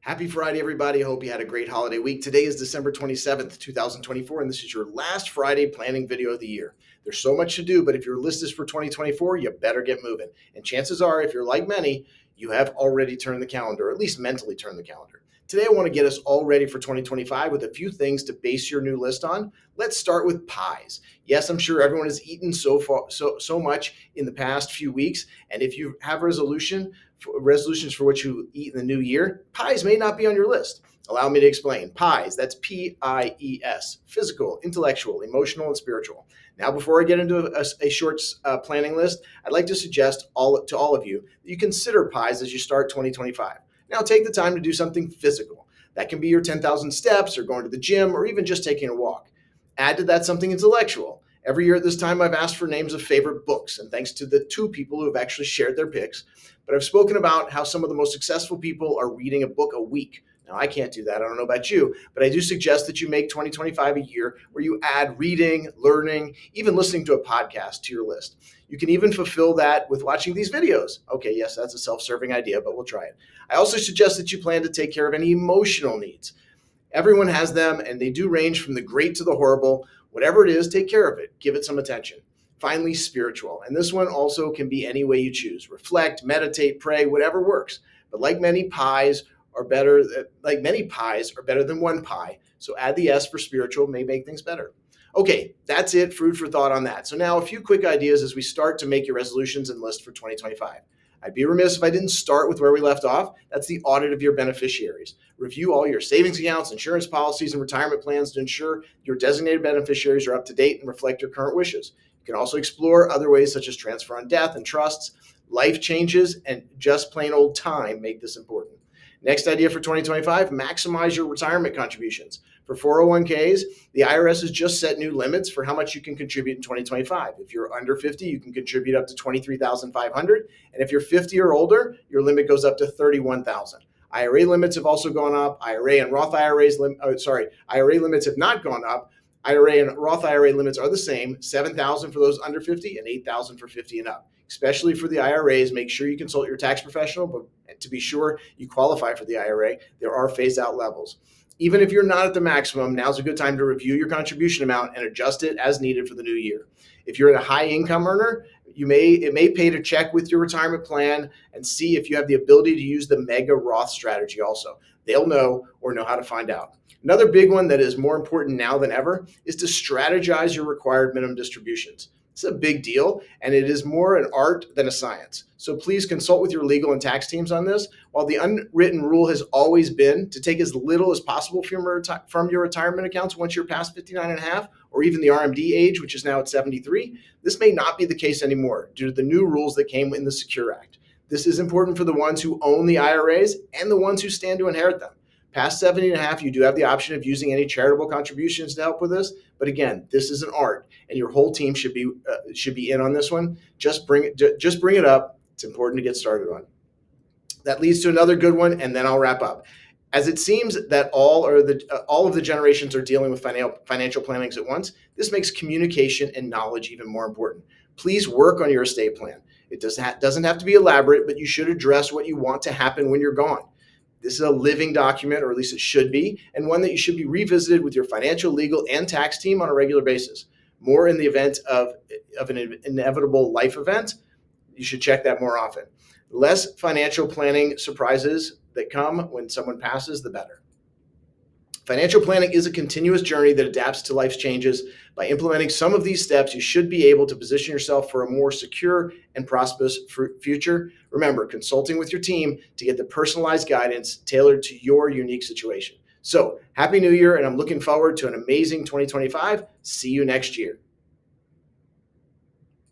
Happy Friday, everybody. I hope you had a great holiday week. Today is December 27th, 2024, and this is your last Friday planning video of the year. There's so much to do, but if your list is for 2024, you better get moving. And chances are, if you're like many, you have already turned the calendar, or at least mentally turned the calendar. Today, I want to get us all ready for 2025 with a few things to base your new list on. Let's start with pies. Yes, I'm sure everyone has eaten so much in the past few weeks, and if you have resolutions for what you eat in the new year, pies may not be on your list. Allow me to explain. PIES, that's PIES, physical, intellectual, emotional, and spiritual. Now, before I get into a short planning list, I'd like to suggest to all of you that you consider pies as you start 2025. Now, take the time to do something physical. That can be your 10,000 steps or going to the gym or even just taking a walk. Add to that something intellectual. Every year at this time, I've asked for names of favorite books, and thanks to the 2 people who have actually shared their picks. But I've spoken about how some of the most successful people are reading a book a week. Now, I can't do that. I don't know about you, but I do suggest that you make 2025 a year where you add reading, learning, even listening to a podcast to your list. You can even fulfill that with watching these videos. Okay, yes, that's a self-serving idea, but we'll try it. I also suggest that you plan to take care of any emotional needs. Everyone has them, and they do range from the great to the horrible. Whatever it is, take care of it. Give it some attention. Finally, spiritual. And this one also can be any way you choose. Reflect, meditate, pray, whatever works. But like many pies are better than one pie. So add the S for spiritual, may make things better. Okay, that's it. Food for thought on that. So now a few quick ideas as we start to make your resolutions and list for 2025. I'd be remiss if I didn't start with where we left off. That's the audit of your beneficiaries. Review all your savings accounts, insurance policies, and retirement plans to ensure your designated beneficiaries are up to date and reflect your current wishes. You can also explore other ways such as transfer on death and trusts. Life changes and just plain old time make this important. Next idea for 2025, maximize your retirement contributions. For 401ks, the IRS has just set new limits for how much you can contribute in 2025. If you're under 50, you can contribute up to $23,500. And if you're 50 or older, your limit goes up to $31,000. IRA limits have also gone up. IRA and Roth IRA limits have not gone up. IRA and Roth IRA limits are the same, $7,000 for those under 50 and $8,000 for 50 and up. Especially for the IRAs, make sure you consult your tax professional, but to be sure you qualify for the IRA, there are phase-out levels. Even if you're not at the maximum, now's a good time to review your contribution amount and adjust it as needed for the new year. If you're a high income earner, it may pay to check with your retirement plan and see if you have the ability to use the Mega Roth strategy also. They'll know how to find out. Another big one that is more important now than ever is to strategize your required minimum distributions. It's a big deal, and it is more an art than a science. So please consult with your legal and tax teams on this. While the unwritten rule has always been to take as little as possible from your retirement accounts once you're past 59 and a half, or even the RMD age, which is now at 73, this may not be the case anymore due to the new rules that came in the Secure Act. This is important for the ones who own the IRAs and the ones who stand to inherit them. Past 70 and a half, you do have the option of using any charitable contributions to help with this. But again, this is an art, and your whole team should be in on this one. Just bring it up. It's important to get started on. That leads to another good one, and then I'll wrap up. As it seems that all of the generations are dealing with financial plannings at once, this makes communication and knowledge even more important. Please work on your estate plan. It doesn't have to be elaborate, but you should address what you want to happen when you're gone. This is a living document, or at least it should be, and one that you should be revisited with your financial, legal, and tax team on a regular basis. More in the event of an inevitable life event, you should check that more often. Less financial planning surprises that come when someone passes, the better. Financial planning is a continuous journey that adapts to life's changes. By implementing some of these steps, you should be able to position yourself for a more secure and prosperous future. Remember, consulting with your team to get the personalized guidance tailored to your unique situation. So, Happy New Year, and I'm looking forward to an amazing 2025. See you next year.